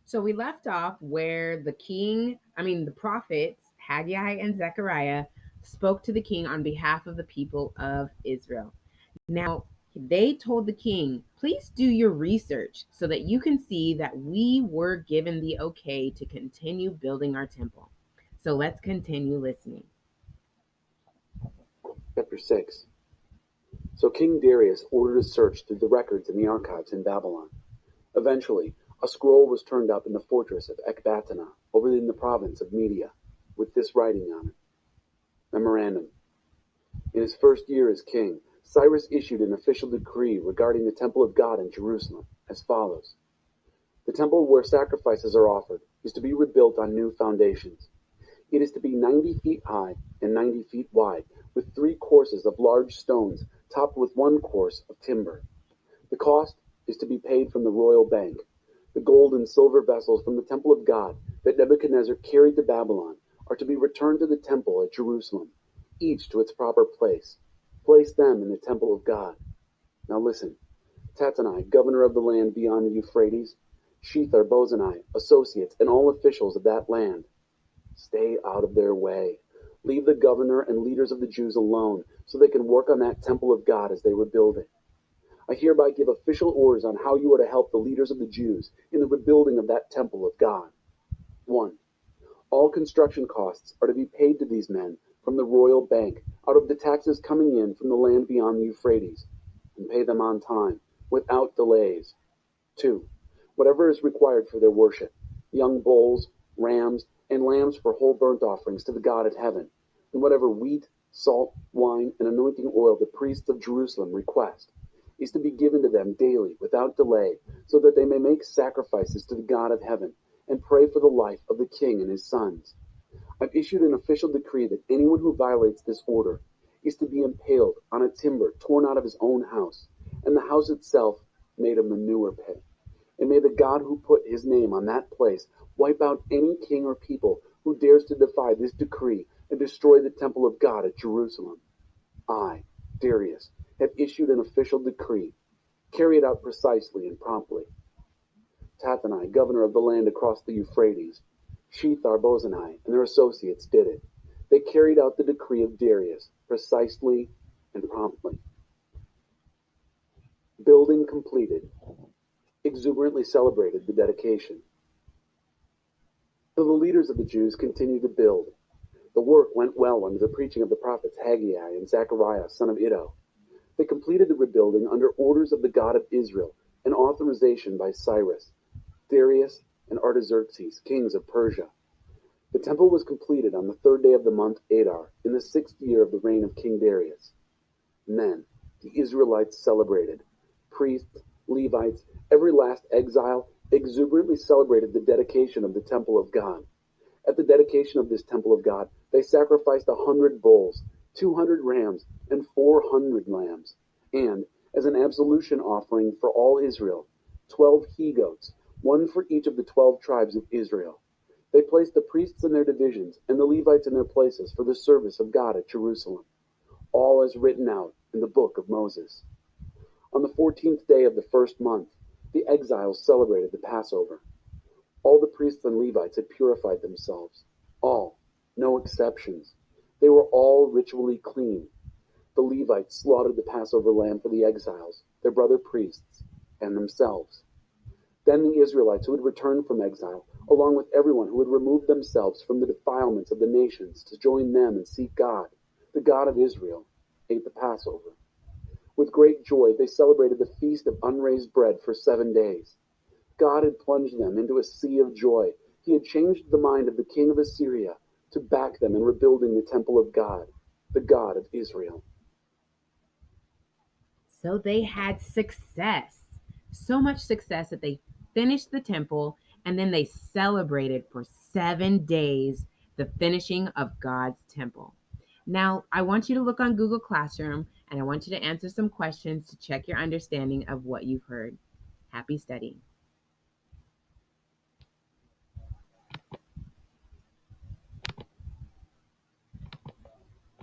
So we left off where the prophets, Haggai and Zechariah, spoke to the king on behalf of the people of Israel. Now, they told the king, please do your research so that you can see that we were given the okay to continue building our temple. So let's continue listening. Chapter 6. So King Darius ordered a search through the records in the archives in Babylon. Eventually, a scroll was turned up in the fortress of Ecbatana, over in the province of Media, with this writing on it. Memorandum. In his first year as king, Cyrus issued an official decree regarding the temple of God in Jerusalem, as follows. The temple where sacrifices are offered is to be rebuilt on new foundations. It is to be 90 feet high and 90 feet wide, with 3 courses of large stones topped with 1 course of timber. The cost is to be paid from the royal bank. The gold and silver vessels from the temple of God that Nebuchadnezzar carried to Babylon are to be returned to the temple at Jerusalem, each to its proper place. Place them in the temple of God. Now listen. Tattenai, governor of the land beyond the Euphrates, Shethar-Bozenai, associates, and all officials of that land. Stay out of their way. Leave the governor and leaders of the Jews alone so they can work on that temple of God as they rebuild it. I hereby give official orders on how you are to help the leaders of the Jews in the rebuilding of that temple of God. 1. All construction costs are to be paid to these men from the royal bank out of the taxes coming in from the land beyond the Euphrates, and pay them on time, without delays. 2. Whatever is required for their worship, young bulls, rams, and lambs for whole burnt offerings to the God of heaven, and whatever wheat, salt, wine, and anointing oil the priests of Jerusalem request, is to be given to them daily without delay, so that they may make sacrifices to the God of heaven and pray for the life of the king and his sons. I've issued an official decree that anyone who violates this order is to be impaled on a timber torn out of his own house, and the house itself made a manure pit. And may the God who put his name on that place wipe out any king or people who dares to defy this decree and destroy the temple of God at Jerusalem. I, Darius, have issued an official decree. Carry it out precisely and promptly. Tattenai, governor of the land across the Euphrates, Shethar-Bozenai, and their associates did it. They carried out the decree of Darius precisely and promptly. Building completed. Exuberantly celebrated the dedication. So the leaders of the Jews continued to build. The work went well under the preaching of the prophets Haggai and Zechariah, son of Iddo. They completed the rebuilding under orders of the God of Israel and authorization by Cyrus, Darius, and Artaxerxes, kings of Persia. The temple was completed on the 3rd day of the month Adar, in the 6th year of the reign of King Darius. And then the Israelites celebrated. Priests, Levites, every last exile exuberantly celebrated the dedication of the temple of God. At the dedication of this temple of God, they sacrificed 100 bulls, 200 rams, and 400 lambs, and, as an absolution offering for all Israel, 12 he-goats, one for each of the 12 tribes of Israel. They placed the priests in their divisions and the Levites in their places for the service of God at Jerusalem, all as written out in the book of Moses. On the 14th day of the 1st month, the exiles celebrated the Passover. All the priests and Levites had purified themselves. All, no exceptions. They were all ritually clean. The Levites slaughtered the Passover lamb for the exiles, their brother priests, and themselves. Then the Israelites who had returned from exile, along with everyone who had removed themselves from the defilements of the nations to join them and seek God, the God of Israel, ate the Passover. With great joy they celebrated the feast of unraised bread for 7 days. God had plunged them into a sea of joy. He had changed the mind of the king of Assyria to back them in rebuilding the temple of God, the God of Israel. So they had success. So much success that they finished the temple and then they celebrated for 7 days the finishing of God's temple. Now, I want you to look on Google Classroom and I want you to answer some questions to check your understanding of what you've heard. Happy studying.